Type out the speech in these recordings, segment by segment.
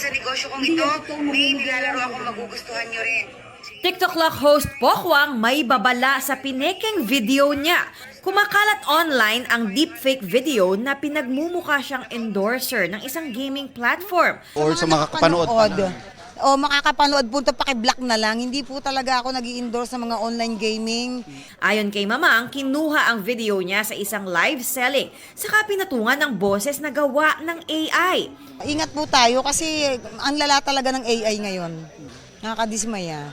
sa negosyo kong ito, may nilalaro akong magugustuhan nyo rin. TikTok Lock host Pokwang may babala sa pinekeng video niya. Kumakalat online ang deepfake video na pinagmumukha siyang endorser ng isang gaming platform. Or sa mga kapanood. O makakapanood po ito, paki-block na lang. Hindi po talaga ako nag-i-endorse sa mga online gaming. Ayon kay Mamang, kinuha ang video niya sa isang live selling, saka pinatungan ng boses na gawa ng AI. Ingat po tayo kasi ang lala talaga ng AI ngayon. Nakakadismaya.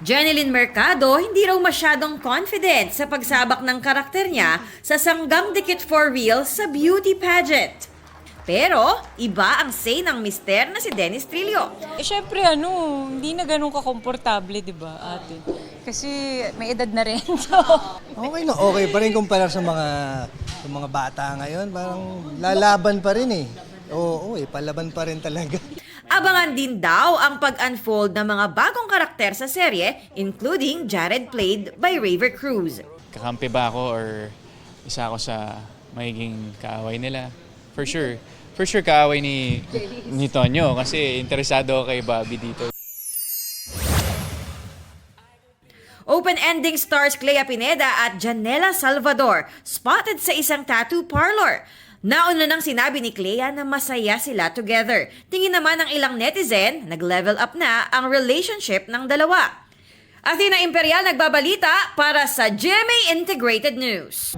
Jeneline Mercado hindi raw masyadong confident sa pagsabak ng karakter niya sa Sanggang Dikit for Real sa beauty pageant. Pero iba ang say ng mister na si Dennis Trillo. Syempre hindi na ganun ka-komportable, di ba, ate? Kasi may edad na rin. So, Okay pa rin kumpara sa mga bata ngayon. Parang lalaban pa rin eh. Oo, palaban pa rin talaga. Abangan din daw ang pag-unfold ng mga bagong karakter sa serye, including Jared played by Raver Cruz. Kakampi ba ako or isa ako sa magiging kaaway nila? For sure kaaway ni Tonyo kasi interesado ako kay Bobby dito. Open-ending stars Clea Pineda at Janela Salvador spotted sa isang tattoo parlor. Nauna nang sinabi ni Clea na masaya sila together. Tingin naman ng ilang netizen, nag-level up na ang relationship ng dalawa. Athena Imperial nagbabalita para sa GMA Integrated News.